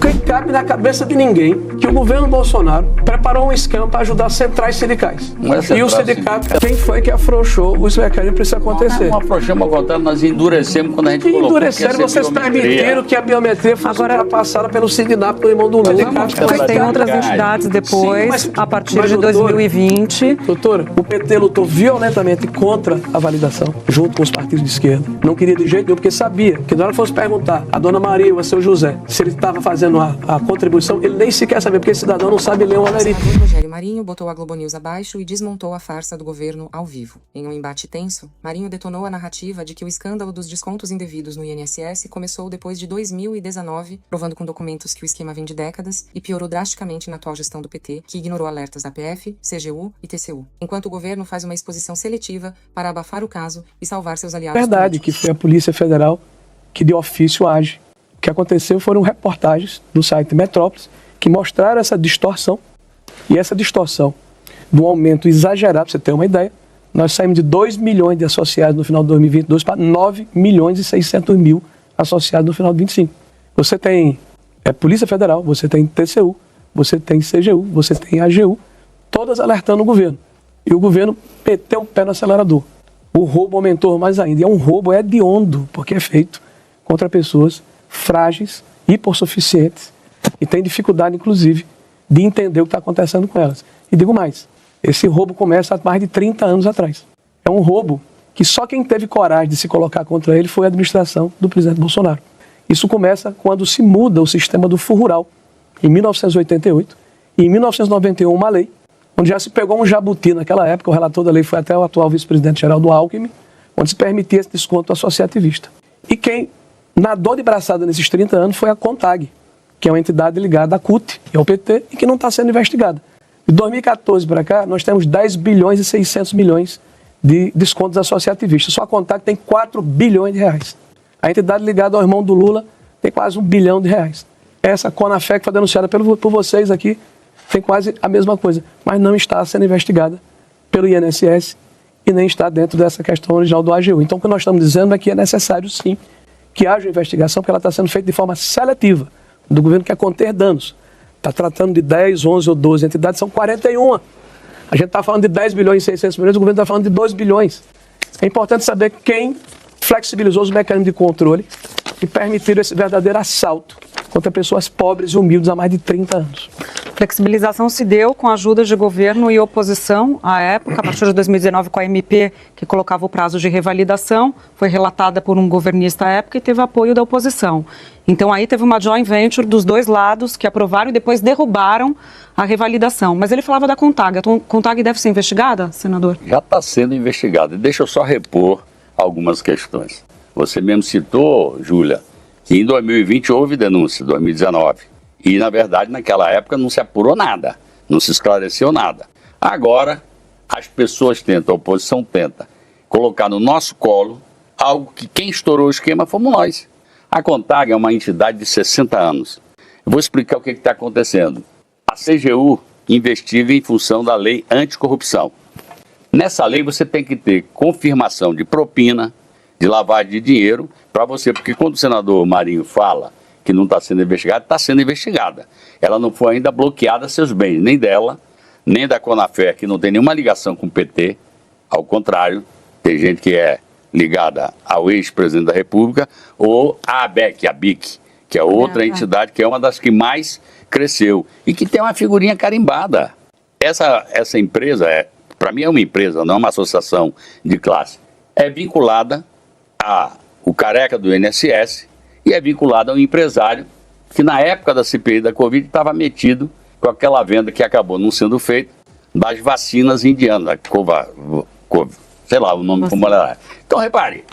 Porque cabe na cabeça de ninguém que o governo Bolsonaro preparou um esquema para ajudar centrais sindicais. E o sindicato, quem foi que afrouxou os mecanismos para isso acontecer? Não afrouxamos, acontece, nós endurecemos quando a gente colocou. Endureceram, vocês permitiram que a biometria fosse ultrapassada pelo Signap, pelo irmão do Lula. Mas tem outras entidades depois, a partir de 2020. Doutora, o PT lutou violentamente contra a validação, junto com os partidos de esquerda. Não queria de jeito nenhum, porque sabia que na hora que fosse perguntar a dona Maria ou a seu José se ele estava fazendo a contribuição, ele nem sequer sabia, porque esse cidadão não sabe ler um alarido. O Rogério Marinho botou a Globo News abaixo e desmontou a farsa do governo ao vivo. Em um embate tenso, Marinho detonou a narrativa de que o escândalo dos descontos indevidos no INSS começou depois de 2019, provando com documentos que o esquema vem de décadas e piorou drasticamente na atual gestão do PT, que ignorou alertas da PF, CGU e TCU, enquanto o governo faz uma exposição seletiva para abafar o caso e salvar seus aliados. Verdade que foi a Polícia Federal que de ofício age. O que aconteceu foram reportagens do site Metrópolis que mostraram essa distorção, e essa distorção do aumento exagerado, para você ter uma ideia, nós saímos de 2 milhões de associados no final de 2022 para 9 milhões e 600 mil associados no final de 2025. Você tem Polícia Federal, você tem TCU, você tem CGU, você tem AGU, todas alertando o governo. E o governo meteu o pé no acelerador. O roubo aumentou mais ainda. E é um roubo hediondo, porque é feito contra pessoas frágeis, hipossuficientes, e tem dificuldade, inclusive, de entender o que está acontecendo com elas. E digo mais, esse roubo começa há mais de 30 anos atrás. É um roubo que só quem teve coragem de se colocar contra ele foi a administração do presidente Bolsonaro. Isso começa quando se muda o sistema do Fundo Rural, em 1988, e em 1991 uma lei, onde já se pegou um jabuti naquela época, o relator da lei foi até o atual vice-presidente Geraldo Alckmin, onde se permitia esse desconto associativista. E quem nadou de braçada nesses 30 anos foi a CONTAG, que é uma entidade ligada à CUT e ao PT e que não está sendo investigada. De 2014 para cá, nós temos 10 bilhões e 600 milhões de descontos associativistas. Só a CONTAG tem 4 bilhões de reais. A entidade ligada ao irmão do Lula tem quase 1 bilhão de reais. Essa CONAFE, que foi denunciada por vocês aqui, tem quase a mesma coisa, mas não está sendo investigada pelo INSS e nem está dentro dessa questão original do AGU. Então, o que nós estamos dizendo é que é necessário, sim, que haja investigação, porque ela está sendo feita de forma seletiva. Do governo quer conter danos. Está tratando de 10, 11 ou 12 entidades, são 41. A gente está falando de 10 bilhões e 600 milhões, o governo está falando de 2 bilhões. É importante saber quem flexibilizou os mecanismos de controle e permitiram esse verdadeiro assalto contra pessoas pobres e humildes há mais de 30 anos. Flexibilização se deu com a ajuda de governo e oposição à época, a partir de 2019 com a MP, que colocava o prazo de revalidação, foi relatada por um governista à época e teve apoio da oposição. Então aí teve uma joint venture dos dois lados que aprovaram e depois derrubaram a revalidação. Mas ele falava da CONTAG. A CONTAG deve ser investigada, senador? Já está sendo investigada. Deixa eu só repor algumas questões. Você mesmo citou, Júlia, que em 2020 houve denúncia, 2019. E, na verdade, naquela época não se apurou nada, não se esclareceu nada. Agora, as pessoas tentam, a oposição tenta, colocar no nosso colo algo que quem estourou o esquema fomos nós. A CONTAG é uma entidade de 60 anos. Eu vou explicar o que está acontecendo. A CGU investiga em função da lei anticorrupção. Nessa lei você tem que ter confirmação de propina, de lavagem de dinheiro, para você, porque quando o senador Marinho fala que não está sendo investigada, está sendo investigada. Ela não foi ainda bloqueada seus bens, nem dela, nem da CONAFE, que não tem nenhuma ligação com o PT, ao contrário, tem gente que é ligada ao ex-presidente da República, ou a ABEC, a BIC, que é outra entidade, que é uma das que mais cresceu, e que tem uma figurinha carimbada. Essa empresa, para mim é uma empresa, não é uma associação de classe, é vinculada ao careca do INSS, e é vinculado a um empresário que na época da CPI da Covid estava metido com aquela venda que acabou não sendo feita das vacinas indianas, sei lá o nome como ela é. Então repare,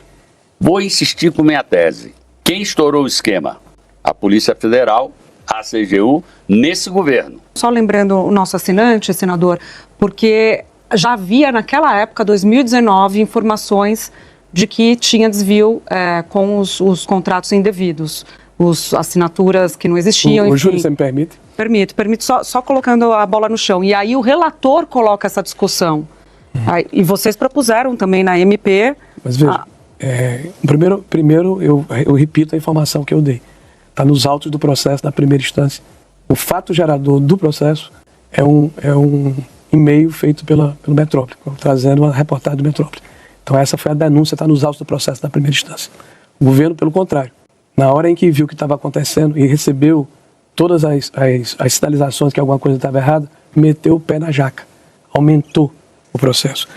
vou insistir com minha tese. Quem estourou o esquema? A Polícia Federal, a CGU, nesse governo. Só lembrando o nosso assinante, senador, porque já havia naquela época, 2019, informações de que tinha desvio com os contratos indevidos, as assinaturas que não existiam. O Júlio, você me permite? Permite só colocando a bola no chão. E aí o relator coloca essa discussão. Aí, e vocês propuseram também na MP... Mas veja, primeiro eu repito a informação que eu dei. está nos autos do processo da primeira instância. O fato gerador do processo é um e-mail feito pelo Metrópole, trazendo uma reportagem do Metrópole. Então essa foi a denúncia, está nos autos do processo da primeira instância. O governo, pelo contrário, na hora em que viu o que estava acontecendo e recebeu todas as sinalizações que alguma coisa estava errada, meteu o pé na jaca, aumentou o processo.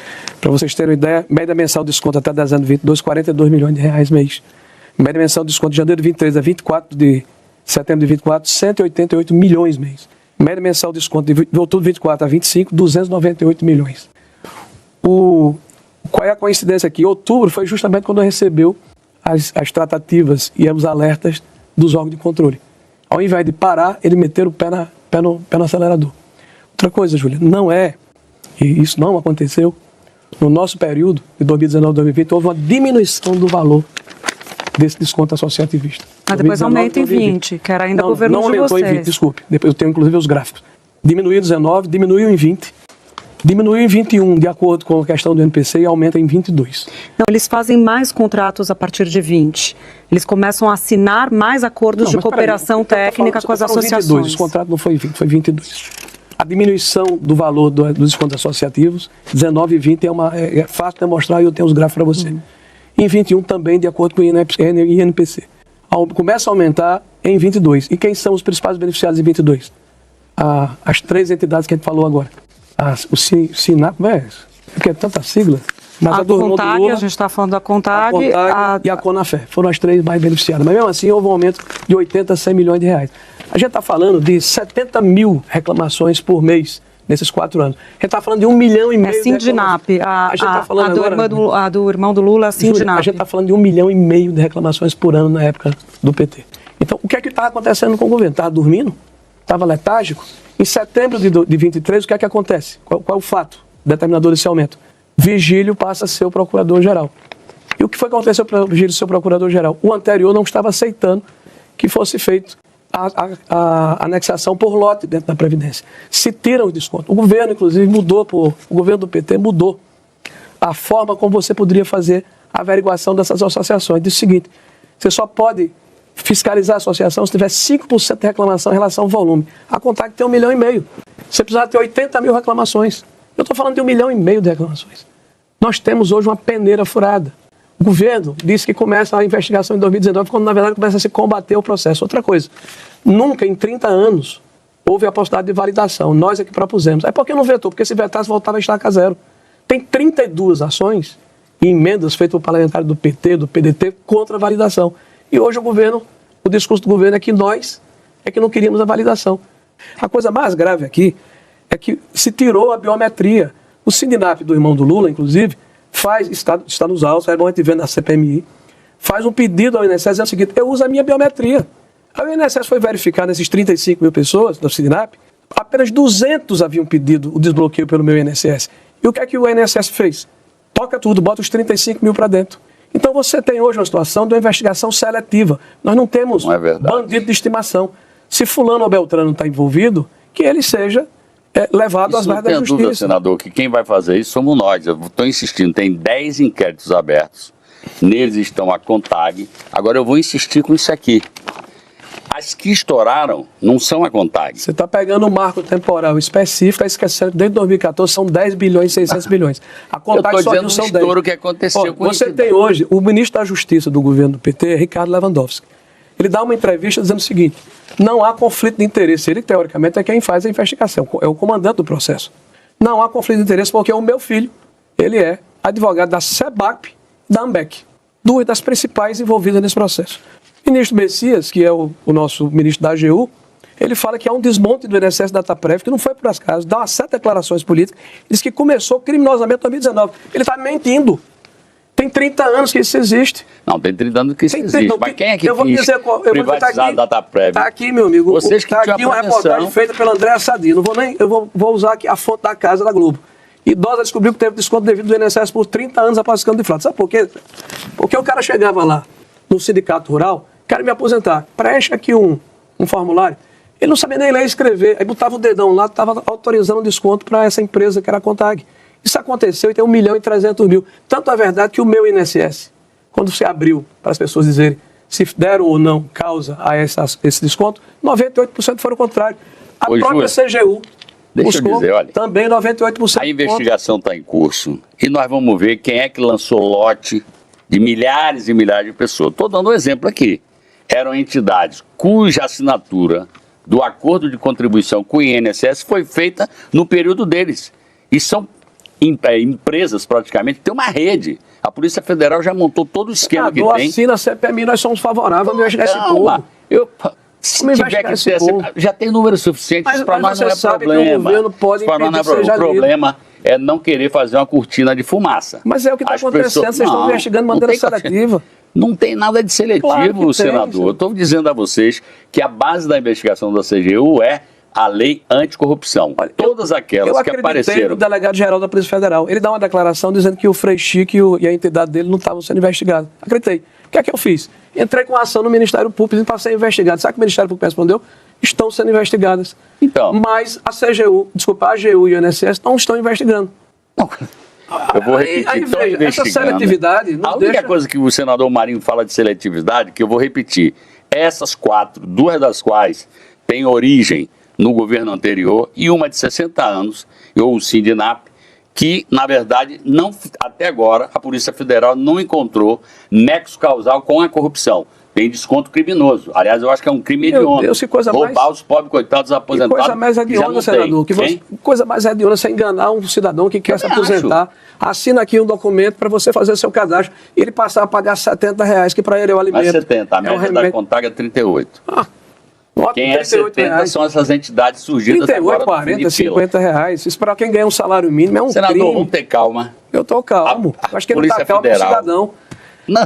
Para vocês terem uma ideia, média mensal de desconto até dezembro de 22, 42 milhões de reais mês. Média mensal de desconto de janeiro de 23 a 24 de setembro de 24, 188 milhões mês. Média mensal de desconto de outubro de 24 a 25, 298 milhões. Qual é a coincidência aqui? Outubro foi justamente quando recebeu as tratativas e os alertas dos órgãos de controle. Ao invés de parar, ele meter o pé no acelerador. Outra coisa, Júlia, e isso não aconteceu, no nosso período, de 2019 a 2020, houve uma diminuição do valor desse desconto associativista. Mas depois aumenta em 20, que era ainda governo de vocês. Não aumentou em 20, desculpe. Depois eu tenho inclusive os gráficos. Diminuiu em 19, diminuiu em 20, diminuiu em 21, de acordo com a questão do NPC, e aumenta em 22. Não, eles fazem mais contratos a partir de 20. Eles começam a assinar mais acordos de cooperação técnica com as associações. 22, o contrato não foi 20, foi 22. A diminuição do valor dos descontos associativos, 19 e 20, é fácil demonstrar e eu tenho os gráficos para você. Em 21 também, de acordo com o INPC. Começa a aumentar em 22. E quem são os principais beneficiários em 22? As três entidades que a gente falou agora. O SINAP, porque é tanta sigla. Mas a do CONTAG, Lula, a gente está falando da CONTAG. E a CONAFé foram as três mais beneficiadas. Mas mesmo assim houve um aumento de 80 a 100 milhões de reais. A gente está falando de 70 mil reclamações por mês nesses 4 anos. A gente está falando de 1,5 milhão de reclamações. Sindinap. A do irmão do Lula, a Sindinap. A gente está falando de 1,5 milhão de reclamações por ano na época do PT. Então, o que é que estava acontecendo com o governo? Estava dormindo? Estava letárgico? Em setembro de 23, o que é que acontece? Qual é o fato determinador desse aumento? Vigílio passa a ser o procurador-geral. E o que foi que aconteceu para o Vigílio ser o procurador-geral? O anterior não estava aceitando que fosse feito a anexação por lote dentro da Previdência. Se tiram o desconto. O governo, inclusive, o governo do PT mudou a forma como você poderia fazer a averiguação dessas associações. Diz o seguinte, você só pode fiscalizar a associação se tiver 5% de reclamação em relação ao volume. A CONTAG tem 1,5 milhão. Você precisava ter 80 mil reclamações. Eu estou falando de 1,5 milhão de reclamações. Nós temos hoje uma peneira furada. O governo disse que começa a investigação em 2019, quando na verdade começa a se combater o processo. Outra coisa, nunca em 30 anos houve a possibilidade de validação. Nós é que propusemos. Aí por que não vetou? Porque se vetasse voltava a estaca zero. Tem 32 ações e emendas feitas por parlamentares do PT, do PDT, contra a validação. E hoje o discurso do governo é que nós é que não queríamos a validação. A coisa mais grave aqui é que se tirou a biometria. O Sindinap do irmão do Lula, inclusive, está nos autos, é bom a gente ver na CPMI, faz um pedido ao INSS dizendo o seguinte, eu uso a minha biometria. Aí o INSS foi verificar nesses 35 mil pessoas do Sindinap, apenas 200 haviam pedido o desbloqueio pelo meu INSS. E o que é que o INSS fez? Toca tudo, bota os 35 mil para dentro. Então você tem hoje uma situação de uma investigação seletiva. Nós não temos bandido de estimação. Se fulano ou beltrano está envolvido, que ele seja levado às barras da justiça. Não tem dúvida, senador, que quem vai fazer isso somos nós. Eu estou insistindo, tem 10 inquéritos abertos. Neles estão a CONTAG. Agora eu vou insistir com isso aqui. As que estouraram não são a CONTAG. Você está pegando um marco temporal específico, esquecendo que desde 2014 são 10 bilhões e 600 bilhões. A CONTAG só dizendo são um estouro que aconteceu com isso. Você tem hoje, o ministro da Justiça do governo do PT, Ricardo Lewandowski. Ele dá uma entrevista dizendo o seguinte, não há conflito de interesse. Ele, teoricamente, é quem faz a investigação, é o comandante do processo. Não há conflito de interesse porque o meu filho, ele é advogado da SEBAP e da AMBEC, duas das principais envolvidas nesse processo. O ministro Messias, que é o nosso ministro da AGU, ele fala que há um desmonte do INSS Dataprev, que não foi por acaso, dá umas 7 declarações políticas, diz que começou criminosamente em 2019. Ele está mentindo. Tem 30 anos que isso existe. Não, tem 30 anos que isso existe. Mas quem é que quis privatizar a Dataprev? Está aqui, meu amigo. Vocês que está aqui uma reportagem feita pela Andréa Sadi. Eu vou usar aqui a fonte da casa da Globo. Idosa descobriu que teve desconto devido do INSS por 30 anos após o escândalo de fraude. Sabe por quê? Porque o cara chegava lá no sindicato rural, quero me aposentar, preenche aqui um formulário. Ele não sabia nem ler e escrever. Aí botava o dedão lá, estava autorizando desconto para essa empresa que era a CONTAG. Isso aconteceu e tem 1,3 milhão. Tanto é verdade que o meu INSS, quando se abriu para as pessoas dizerem se deram ou não causa a esse desconto, 98% foram contrários. A Ô, própria Júlia, CGU deixa eu dizer, olha, também 98%. a investigação está em curso e nós vamos ver quem é que lançou lote de milhares e milhares de pessoas. Estou dando um exemplo aqui. Eram entidades cuja assinatura do acordo de contribuição com o INSS foi feita no período deles. E são empresas, praticamente, tem uma rede. A Polícia Federal já montou todo o esquema que tem. Assina a CPMI, nós somos favoráveis a investigar esse povo. Se tiver que ter, já tem número suficiente, para nós não é problema. Para nós não é problema. O problema é não querer fazer uma cortina de fumaça. Mas é o que está acontecendo, vocês estão investigando de maneira seletiva. Não tem nada de seletivo, claro senador. Eu estou dizendo a vocês que a base da investigação da CGU é a lei anticorrupção. Olha, todas aquelas que apareceram. O delegado-geral da Polícia Federal, ele dá uma declaração dizendo que o Frei Chique e a entidade dele não estavam sendo investigados. Acreditei. O que é que eu fiz? Entrei com a ação no Ministério Público para ser investigado. Sabe o que o Ministério Público respondeu? Estão sendo investigadas. Então. Mas a AGU e o INSS não estão investigando. Não. Eu vou repetir, veja, essa seletividade... A única coisa que o senador Marinho fala de seletividade, que eu vou repetir, essas 4, 2 das quais têm origem no governo anterior e uma de 60 anos, ou o Sindinap, que, na verdade, não, até agora, a Polícia Federal não encontrou nexo causal com a corrupção. Tem desconto criminoso. Aliás, eu acho que é um crime hediondo. Roubar os pobres coitados aposentados. Coisa mais hedionda, senador. Coisa mais hedionda você enganar um cidadão que quer se aposentar. Assina aqui um documento para você fazer seu cadastro e ele passar a pagar R$70, que para ele é o alimento. Mas 70, a média da Contaga é 38. Quem é 70 reais. São essas entidades surgidas 38, agora. 40, R$50. Isso para quem ganha um salário mínimo é um senador, crime. Vamos ter calma. Eu estou calmo. Acho que ele está calmo com o cidadão. Não,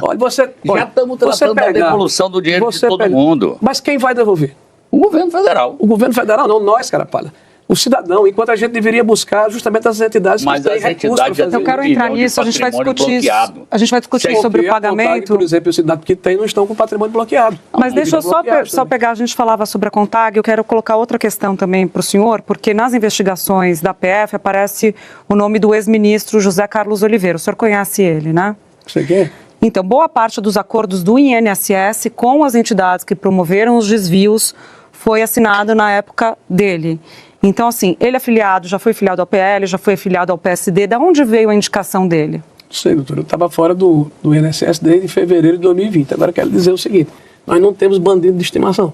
já estamos tratando da devolução do dinheiro de todo mundo. Mas quem vai devolver? O governo federal. O governo federal, não nós, Carapalha. O cidadão, enquanto a gente deveria buscar justamente as entidades que têm recursos para fazer. Eu quero entrar nisso, a gente vai discutir isso. A gente vai discutir sobre o pagamento. Por exemplo, os cidadãos que têm não estão com o patrimônio bloqueado. Mas deixa eu só pegar, a gente falava sobre a Contag, eu quero colocar outra questão também para o senhor, porque nas investigações da PF aparece o nome do ex-ministro José Carlos Oliveira. O senhor conhece ele, né? Você quer? Então, boa parte dos acordos do INSS com as entidades que promoveram os desvios foi assinado na época dele. Então, assim, ele já foi filiado ao PL, já foi filiado ao PSD. Da onde veio a indicação dele? Não sei, doutor. Eu estava fora do INSS desde fevereiro de 2020. Agora, quero dizer o seguinte. Nós não temos bandido de estimação.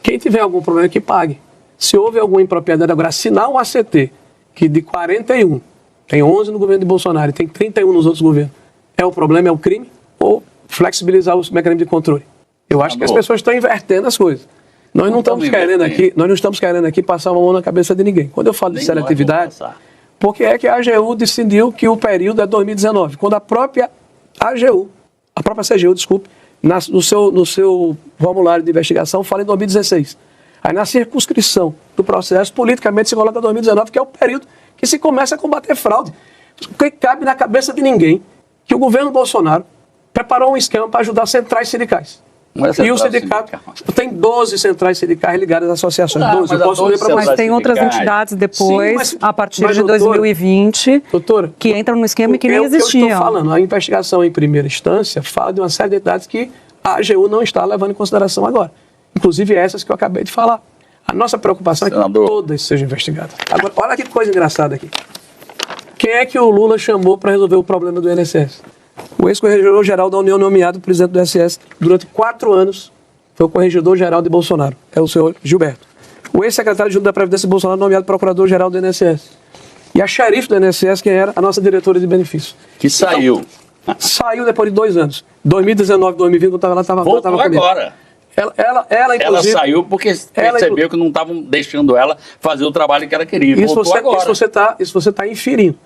Quem tiver algum problema, que pague. Se houve alguma impropriedade, agora, assinar um ACT, que de 41, tem 11 no governo de Bolsonaro e tem 31 nos outros governos, é o problema, é o crime? Ou flexibilizar os mecanismos de controle? Eu acho que as pessoas estão invertendo as coisas. Nós não estamos querendo aqui passar uma mão na cabeça de ninguém. Quando eu falo de seletividade, porque é que a AGU decidiu que o período é 2019, quando a própria CGU, no seu formulário de investigação fala em 2016. Aí na circunscrição do processo, politicamente se coloca 2019, que é o período que se começa a combater fraude. Porque cabe na cabeça de ninguém que o governo Bolsonaro preparou um esquema para ajudar centrais sindicais. E o sindicato tem 12 centrais sindicais ligadas às associações. 12, eu posso ler para vocês. Mas tem outras entidades depois, a partir de 2020, doutora, que entram no esquema que nem existiam. Eu estou falando, a investigação em primeira instância fala de uma série de entidades que a AGU não está levando em consideração agora. Inclusive essas que eu acabei de falar. A nossa preocupação é que todas sejam investigadas. Agora, olha que coisa engraçada aqui. Quem é que o Lula chamou para resolver o problema do INSS? O ex-corregedor-geral da União nomeado presidente do SS durante 4 anos foi o corregedor-geral de Bolsonaro, é o senhor Gilberto. O ex-secretário de Junta da Previdência de Bolsonaro nomeado procurador-geral do INSS. E a xerife do INSS, quem era? A nossa diretora de benefícios. Que saiu. Então, saiu depois de 2 anos. 2019, 2020, quando estava lá, estava comigo. Agora. Ela saiu porque percebeu que não estavam deixando ela fazer o trabalho que ela queria. Isso você está inferindo.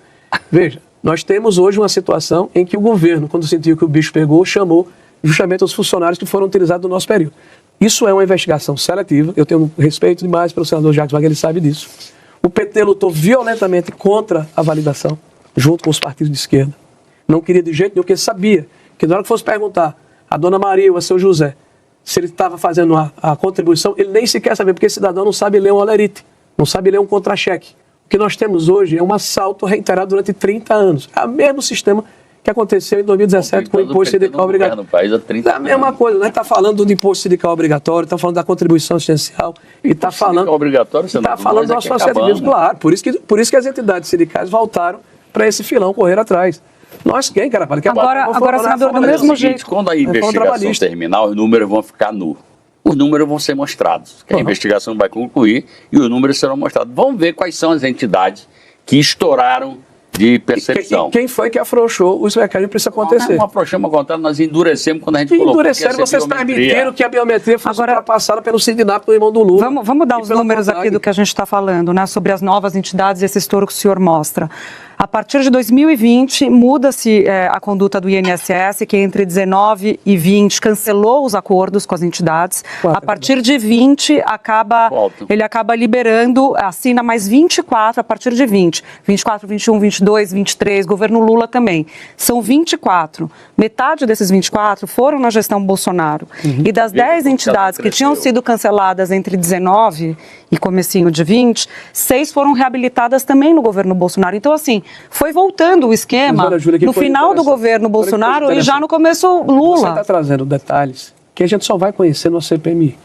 Veja, nós temos hoje uma situação em que o governo, quando sentiu que o bicho pegou, chamou justamente os funcionários que foram utilizados no nosso período. Isso é uma investigação seletiva, eu tenho respeito demais pelo senador Jacques Wagner, ele sabe disso. O PT lutou violentamente contra a validação, junto com os partidos de esquerda. Não queria de jeito nenhum, porque sabia que na hora que fosse perguntar a dona Maria ou a seu José se ele estava fazendo a contribuição, ele nem sequer sabia, porque esse cidadão não sabe ler um olerite, não sabe ler um contra-cheque. O que nós temos hoje é um assalto reiterado durante 30 anos. É o mesmo sistema que aconteceu em 2017 com o imposto sindical obrigatório. País há 30 É a mesma coisa, não está falando do imposto sindical obrigatório, está falando da contribuição assistencial e está falando obrigatório, está falando do associativismo, claro. Por isso que as entidades sindicais voltaram para esse filão correr atrás. Nós quem, cara? Agora, senador, do mesmo jeito. Quando a investigação terminar, os números vão ficar nus. Os números vão ser mostrados. Que a investigação vai concluir e os números serão mostrados. Vamos ver quais são as entidades que estouraram de percepção. Quem foi que afrouxou os mecanismos para isso acontecer? Não afrouxamos, ao contrário, nós endurecemos quando a gente colocou. Endureceram, vocês permitiram que a biometria fosse ultrapassada pelo Sindicato do irmão do Lula. Vamos dar os números aqui do que a gente está falando, né, sobre as novas entidades e esse estouro que o senhor mostra. A partir de 2020, muda-se a conduta do INSS, que entre 19 e 20 cancelou os acordos com as entidades. A partir de 20, ele acaba liberando, assina mais 24 a partir de 20. 24, 21, 22, 23, governo Lula também. São 24. Metade desses 24 foram na gestão Bolsonaro. E das 10 entidades que tinham sido canceladas entre 19 e comecinho de 20, 6 foram reabilitadas também no governo Bolsonaro. Então, assim, foi voltando o esquema no final do governo Bolsonaro e já no começo Lula. Você está trazendo detalhes que a gente só vai conhecer no CPMI.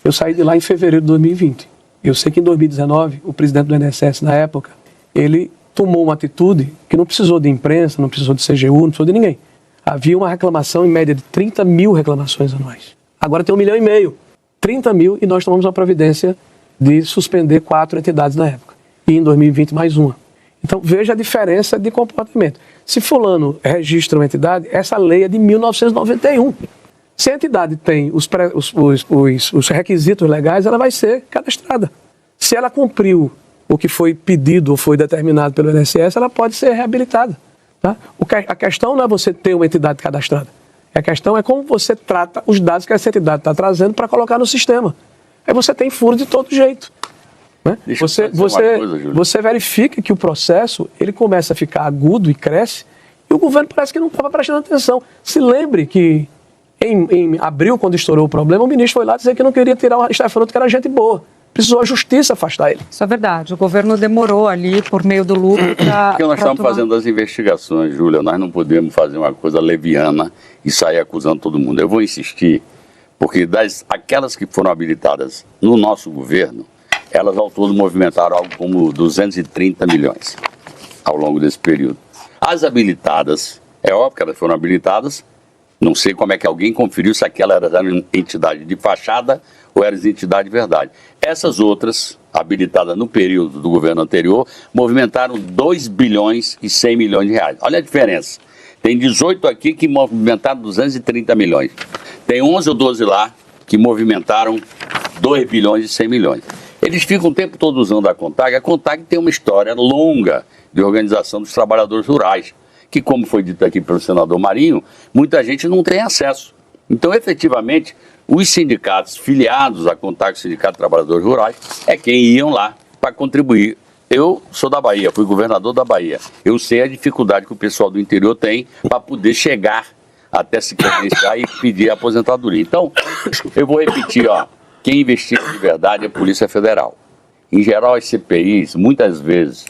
Eu saí de lá em fevereiro de 2020. Eu sei que em 2019, o presidente do INSS, na época, ele tomou uma atitude que não precisou de imprensa, não precisou de CGU, não precisou de ninguém. Havia uma reclamação em média de 30 mil reclamações anuais. Agora tem 1,5 milhão. 30 mil e nós tomamos a providência de suspender 4 entidades na época. E em 2020 mais uma. Então veja a diferença de comportamento. Se fulano registra uma entidade, essa lei é de 1991. Se a entidade tem os requisitos legais, ela vai ser cadastrada. Se ela cumpriu o que foi pedido ou foi determinado pelo INSS, ela pode ser reabilitada. Tá? A questão não é você ter uma entidade cadastrada. A questão é como você trata os dados que essa entidade está trazendo para colocar no sistema. Aí você tem furo de todo jeito. Né? Você verifica que o processo ele começa a ficar agudo e cresce, e o governo parece que não estava prestando atenção. Se lembre que em abril, quando estourou o problema, o ministro foi lá dizer que não queria tirar o Stefanuto, que era gente boa. Precisou a justiça afastar ele. Isso é verdade. O governo demorou ali, por meio do lucro, para... Porque nós estamos fazendo as investigações, Júlia. Nós não podemos fazer uma coisa leviana e sair acusando todo mundo. Eu vou insistir, porque aquelas que foram habilitadas no nosso governo, elas ao todo movimentaram algo como 230 milhões ao longo desse período. As habilitadas, é óbvio que elas foram habilitadas, não sei como é que alguém conferiu se aquela era entidade de fachada ou era entidade de verdade. Essas outras, habilitadas no período do governo anterior, movimentaram 2 bilhões e 100 milhões de reais. Olha a diferença. Tem 18 aqui que movimentaram 230 milhões. Tem 11 ou 12 lá que movimentaram 2 bilhões e 100 milhões. Eles ficam o tempo todo usando a CONTAG. A CONTAG tem uma história longa de organização dos trabalhadores rurais, que, como foi dito aqui pelo senador Marinho, muita gente não tem acesso. Então, efetivamente, os sindicatos filiados à CONTAG, Sindicato de Trabalhadores Rurais, é quem iam lá para contribuir. Eu sou da Bahia, fui governador da Bahia. Eu sei a dificuldade que o pessoal do interior tem para poder chegar até se credenciar e pedir a aposentadoria. Então, eu vou repetir, quem investiga de verdade é a Polícia Federal. Em geral, as CPIs, muitas vezes,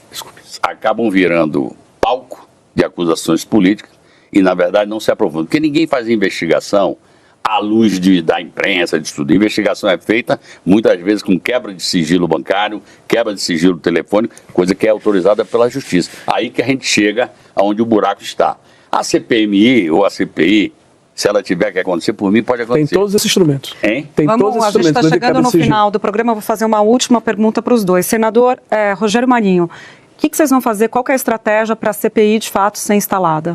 acabam virando palco de acusações políticas e, na verdade, não se aprofundam. Porque ninguém faz investigação à luz da imprensa, de tudo. A investigação é feita, muitas vezes, com quebra de sigilo bancário, quebra de sigilo telefônico, coisa que é autorizada pela Justiça. Aí que a gente chega aonde o buraco está. A CPMI ou a CPI, se ela tiver que acontecer, por mim pode acontecer. Tem todos esses instrumentos. Hein? Tem todos esses instrumentos. A gente está chegando no final do programa, eu vou fazer uma última pergunta para os dois. Senador Rogério Marinho, o que vocês vão fazer? Qual que é a estratégia para a CPI, de fato, ser instalada?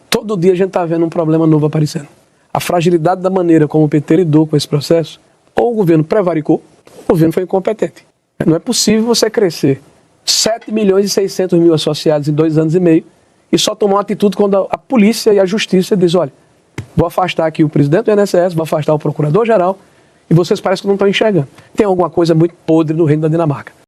Todo dia a gente está vendo um problema novo aparecendo. A fragilidade da maneira como o PT lidou com esse processo, ou o governo prevaricou, ou o governo foi incompetente. Não é possível você crescer 7 milhões e 600 mil associados em 2 anos e meio e só tomar uma atitude quando a polícia e a justiça diz, olha, vou afastar aqui o presidente do INSS, vou afastar o procurador-geral, e vocês parecem que não estão enxergando. Tem alguma coisa muito podre no reino da Dinamarca.